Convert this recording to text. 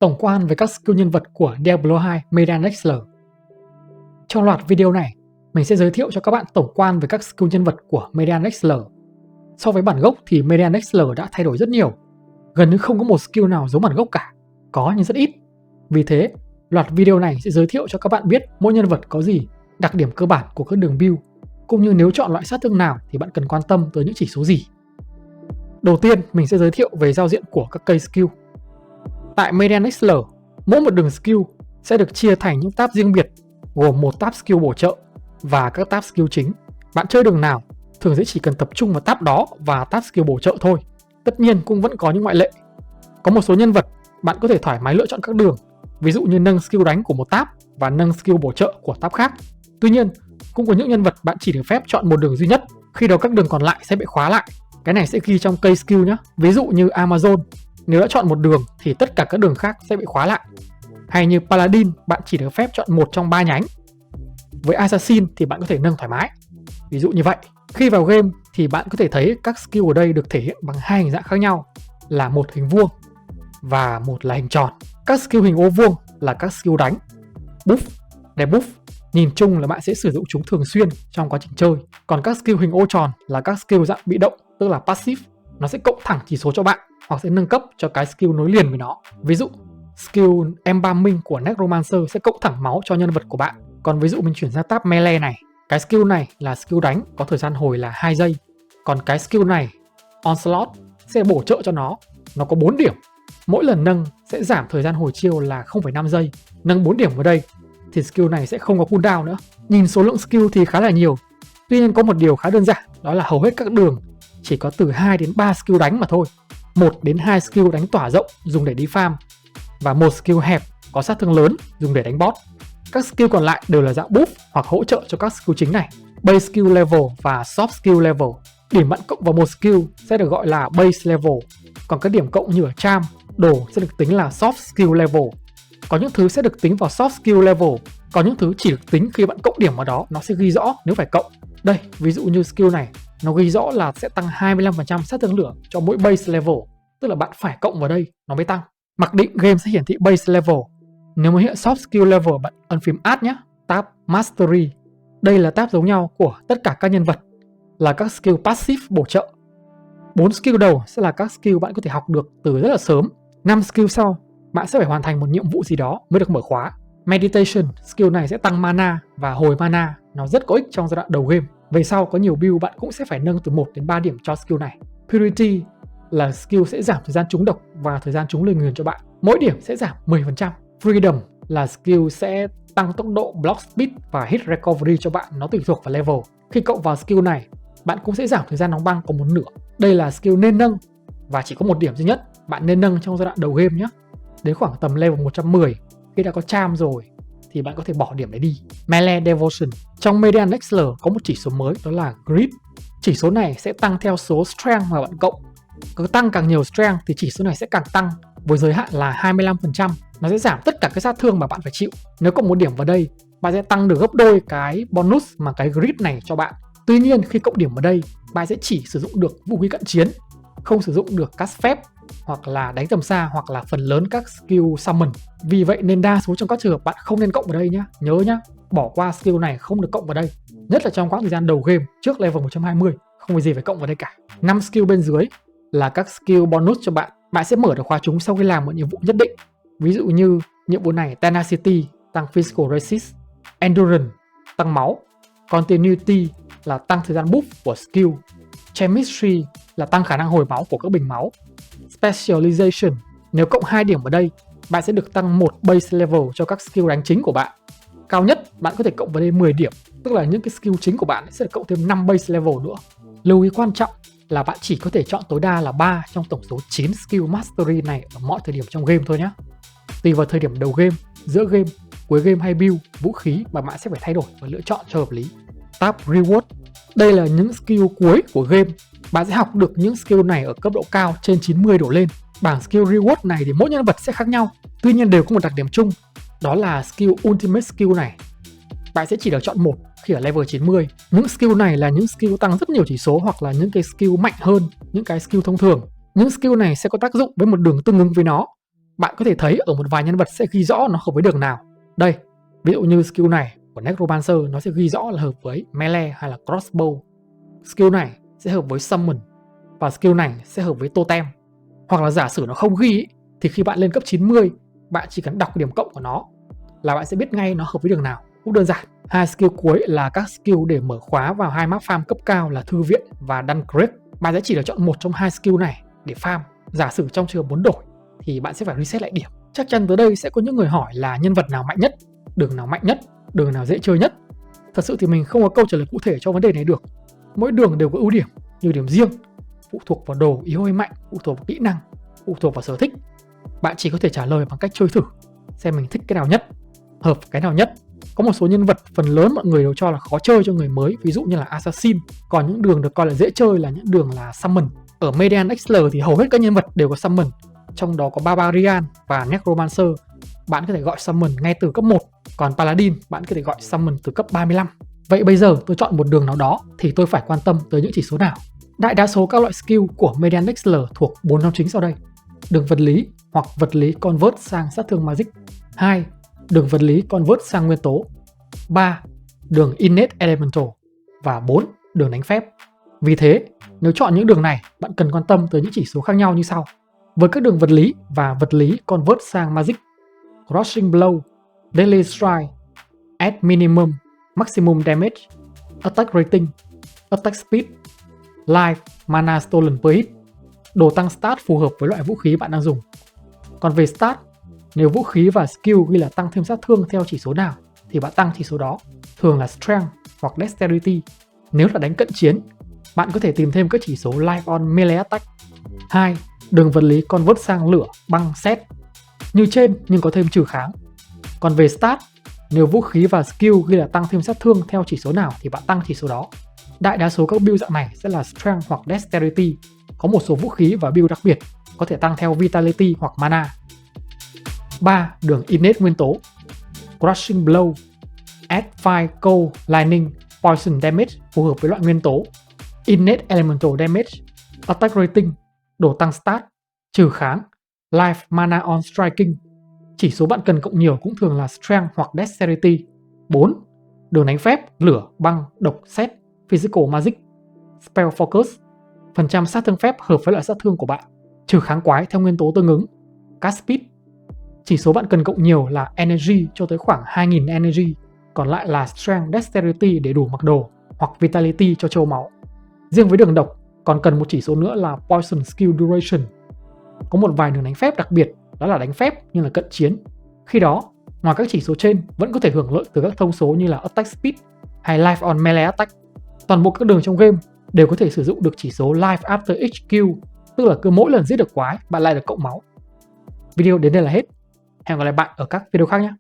Tổng quan về các skill nhân vật của Diablo 2 Meridian Excellor. Trong loạt video này, mình sẽ giới thiệu cho các bạn tổng quan về các skill nhân vật của Meridian Excellor. So với bản gốc thì Meridian Excellor đã thay đổi rất nhiều. Gần như không có một skill nào giống bản gốc cả, có nhưng rất ít. Vì thế, loạt video này sẽ giới thiệu cho các bạn biết mỗi nhân vật có gì, đặc điểm cơ bản của các đường build, cũng như nếu chọn loại sát thương nào thì bạn cần quan tâm tới những chỉ số gì. Đầu tiên, mình sẽ giới thiệu về giao diện của các cây skill. Tại Meridian Excellor, mỗi một đường skill sẽ được chia thành những tab riêng biệt, gồm một tab skill bổ trợ và các tab skill chính. Bạn chơi đường nào thường sẽ chỉ cần tập trung vào tab đó và tab skill bổ trợ thôi. Tất nhiên cũng vẫn có những ngoại lệ. Có một số nhân vật bạn có thể thoải mái lựa chọn các đường, ví dụ như nâng skill đánh của một tab và nâng skill bổ trợ của tab khác. Tuy nhiên, cũng có những nhân vật bạn chỉ được phép chọn một đường duy nhất, khi đó các đường còn lại sẽ bị khóa lại. Cái này sẽ ghi trong cây skill nhé. Ví dụ như Amazon, nếu đã chọn một đường thì tất cả các đường khác sẽ bị khóa lại. Hay như Paladin, bạn chỉ được phép chọn một trong 3 nhánh. Với Assassin thì bạn có thể nâng thoải mái. Ví dụ như vậy. Khi vào game thì bạn có thể thấy các skill ở đây được thể hiện bằng hai hình dạng khác nhau, là một hình vuông và một là hình tròn. Các skill hình ô vuông là các skill đánh, buff, debuff. Nhìn chung là bạn sẽ sử dụng chúng thường xuyên trong quá trình chơi. Còn các skill hình ô tròn là các skill dạng bị động, tức là passive. Nó sẽ cộng thẳng chỉ số cho bạn hoặc sẽ nâng cấp cho cái skill nối liền với nó. Ví dụ, skill Embalming của Necromancer sẽ cộng thẳng máu cho nhân vật của bạn. Còn ví dụ mình chuyển sang tab melee này, cái skill này là skill đánh có thời gian hồi là 2 giây. Còn cái skill này, Onslaught, sẽ bổ trợ cho nó có 4 điểm. Mỗi lần nâng sẽ giảm thời gian hồi chiêu là 0,5 giây. Nâng 4 điểm vào đây thì skill này sẽ không có cooldown nữa. Nhìn số lượng skill thì khá là nhiều. Tuy nhiên có một điều khá đơn giản, đó là hầu hết các đường chỉ có từ 2 đến 3 skill đánh mà thôi. 1 đến 2 skill đánh tỏa rộng dùng để đi farm và một skill hẹp có sát thương lớn dùng để đánh boss. Các skill còn lại đều là dạng buff hoặc hỗ trợ cho các skill chính này. Base skill level và soft skill level. Điểm bạn cộng vào một skill sẽ được gọi là base level. Còn các điểm cộng như ở charm, đồ sẽ được tính là soft skill level. Có những thứ sẽ được tính vào soft skill level, có những thứ chỉ được tính khi bạn cộng điểm vào đó, nó sẽ ghi rõ nếu phải cộng. Đây, ví dụ như skill này, nó ghi rõ là sẽ tăng 25% sát thương lửa cho mỗi base level, tức là bạn phải cộng vào đây nó mới tăng. Mặc định game sẽ hiển thị base level. Nếu muốn hiện soft skill level, bạn ấn phím Add nhé, tab Mastery. Đây là tab giống nhau của tất cả các nhân vật, là các skill passive bổ trợ. 4 skill đầu sẽ là các skill bạn có thể học được từ rất là sớm. 5 skill sau, bạn sẽ phải hoàn thành một nhiệm vụ gì đó mới được mở khóa. Meditation, skill này sẽ tăng mana và hồi mana, nó rất có ích trong giai đoạn đầu game. Về sau có nhiều build bạn cũng sẽ phải nâng từ 1 đến 3 điểm cho skill này. Purity là skill sẽ giảm thời gian trúng độc và thời gian trúng lời nguyền cho bạn. Mỗi điểm sẽ giảm 10%. Freedom là skill sẽ tăng tốc độ block speed và hit recovery cho bạn, nó tùy thuộc vào level. Khi cộng vào skill này, bạn cũng sẽ giảm thời gian đóng băng còn một nửa. Đây là skill nên nâng và chỉ có một điểm duy nhất, bạn nên nâng trong giai đoạn đầu game nhé. Đến khoảng tầm level 110, khi đã có charm rồi thì bạn có thể bỏ điểm đấy đi. Melee Devotion. Trong Meridian Excellor có một chỉ số mới, đó là Grit. Chỉ số này sẽ tăng theo số strength mà bạn cộng. Cứ tăng càng nhiều strength thì chỉ số này sẽ càng tăng, với giới hạn là 25%. Nó sẽ giảm tất cả cái sát thương mà bạn phải chịu. Nếu cộng một điểm vào đây, bạn sẽ tăng được gấp đôi cái bonus mà cái Grit này cho bạn. Tuy nhiên khi cộng điểm vào đây, bạn sẽ chỉ sử dụng được vũ khí cận chiến, không sử dụng được cast phép hoặc là đánh tầm xa hoặc là phần lớn các skill summon. Vì vậy nên đa số trong các trường hợp bạn không nên cộng vào đây nhá. Nhớ nhá, bỏ qua skill này không được cộng vào đây. Nhất là trong quãng thời gian đầu game trước level 120, không có gì phải cộng vào đây cả. 5 skill bên dưới là các skill bonus cho bạn. Bạn sẽ mở được khóa chúng sau khi làm một nhiệm vụ nhất định. Ví dụ như nhiệm vụ này Tenacity tăng physical resist, Endurance tăng máu, Continuity là tăng thời gian buff của skill, Chemistry là tăng khả năng hồi máu của các bình máu, Specialization nếu cộng 2 điểm vào đây, bạn sẽ được tăng 1 base level cho các skill đánh chính của bạn. Cao nhất bạn có thể cộng vào đây 10 điểm, tức là những cái skill chính của bạn sẽ được cộng thêm 5 base level nữa. Lưu ý quan trọng là bạn chỉ có thể chọn tối đa là 3 trong tổng số 9 skill mastery này ở mọi thời điểm trong game thôi nhé. Tùy vào thời điểm đầu game, giữa game, cuối game hay build, vũ khí mà bạn sẽ phải thay đổi và lựa chọn cho hợp lý. Tab Reward. Đây là những skill cuối của game. Bạn sẽ học được những skill này ở cấp độ cao trên 90 đổ lên. Bảng skill reward này thì mỗi nhân vật sẽ khác nhau. Tuy nhiên đều có một đặc điểm chung, đó là skill ultimate skill này. Bạn sẽ chỉ được chọn một khi ở level 90. Những skill này là những skill tăng rất nhiều chỉ số hoặc là những cái skill mạnh hơn những cái skill thông thường. Những skill này sẽ có tác dụng với một đường tương ứng với nó. Bạn có thể thấy ở một vài nhân vật sẽ ghi rõ nó hợp với đường nào. Đây, ví dụ như skill này của Necromancer nó sẽ ghi rõ là hợp với melee hay là crossbow. Skill này sẽ hợp với summon và skill này sẽ hợp với totem. Hoặc là giả sử nó không ghi ý, thì khi bạn lên cấp 90, bạn chỉ cần đọc điểm cộng của nó là bạn sẽ biết ngay nó hợp với đường nào. Cũng đơn giản. Hai skill cuối là các skill để mở khóa vào hai map farm cấp cao là Thư viện và Duncraig. Bạn sẽ chỉ được chọn một trong hai skill này để farm. Giả sử trong trường hợp muốn đổi thì bạn sẽ phải reset lại điểm. Chắc chắn tới đây sẽ có những người hỏi là nhân vật nào mạnh nhất, đường nào mạnh nhất, đường nào dễ chơi nhất. Thật sự thì mình không có câu trả lời cụ thể cho vấn đề này được. Mỗi đường đều có ưu điểm, nhiều điểm riêng, phụ thuộc vào đồ yếu hay mạnh, phụ thuộc vào kỹ năng, phụ thuộc vào sở thích. Bạn chỉ có thể trả lời bằng cách chơi thử, xem mình thích cái nào nhất, hợp cái nào nhất. Có một số nhân vật phần lớn mọi người đều cho là khó chơi cho người mới, ví dụ như là Assassin. Còn những đường được coi là dễ chơi là những đường là Summon. Ở Median XL thì hầu hết các nhân vật đều có Summon, trong đó có Barbarian và Necromancer. Bạn có thể gọi Summon ngay từ cấp 1, còn Paladin bạn có thể gọi Summon từ cấp 35. Vậy bây giờ tôi chọn một đường nào đó thì tôi phải quan tâm tới những chỉ số nào? Đại đa số các loại skill của Median XL thuộc 4 nhóm chính sau đây. Đường vật lý hoặc vật lý convert sang sát thương magic. 2. Đường vật lý convert sang nguyên tố. 3. Đường innate elemental. Và 4. Đường đánh phép. Vì thế, nếu chọn những đường này, bạn cần quan tâm tới những chỉ số khác nhau như sau. Với các đường vật lý và vật lý convert sang magic: Crushing Blow, Deadly Strike, Add Minimum, Maximum Damage, Attack Rating, Attack Speed, Life, Mana Stolen per hit. Đồ tăng stat phù hợp với loại vũ khí bạn đang dùng. Còn về stat, nếu vũ khí và skill ghi là tăng thêm sát thương theo chỉ số nào thì bạn tăng chỉ số đó, thường là Strength hoặc Dexterity. Nếu là đánh cận chiến, bạn có thể tìm thêm các chỉ số Life on Melee Attack. 2. Đường vật lý convert sang lửa, băng, sét. Như trên nhưng có thêm trừ kháng. Còn về stat, nếu vũ khí và skill ghi là tăng thêm sát thương theo chỉ số nào thì bạn tăng chỉ số đó. Đại đa số các build dạng này sẽ là Strength hoặc Dexterity. Có một số vũ khí và build đặc biệt có thể tăng theo Vitality hoặc Mana. 3. Đường innate nguyên tố. Crushing Blow, Add Fire, Cold, Lightning, Poison Damage phù hợp với loại nguyên tố. Innate Elemental Damage, Attack Rating, đồ tăng stat, trừ kháng, Life, Mana on Striking. Chỉ số bạn cần cộng nhiều cũng thường là Strength hoặc Dexterity. 4. Đường đánh phép, lửa, băng, độc, sét, Physical Magic, Spell Focus. Phần trăm sát thương phép hợp với loại sát thương của bạn. Trừ kháng quái theo nguyên tố tương ứng. Cast Speed. Chỉ số bạn cần cộng nhiều là Energy cho tới khoảng 2000 Energy. Còn lại là Strength, Dexterity để đủ mặc đồ, hoặc Vitality cho trâu máu. Riêng với đường độc, còn cần một chỉ số nữa là Poison Skill Duration. Có một vài đường đánh phép đặc biệt, đó là đánh phép nhưng là cận chiến. Khi đó, ngoài các chỉ số trên vẫn có thể hưởng lợi từ các thông số như là Attack Speed hay Life on Melee Attack. Toàn bộ các đường trong game đều có thể sử dụng được chỉ số Life After Each Kill, tức là cứ mỗi lần giết được quái, bạn lại được cộng máu. Video đến đây là hết. Hẹn gặp lại bạn ở các video khác nhé.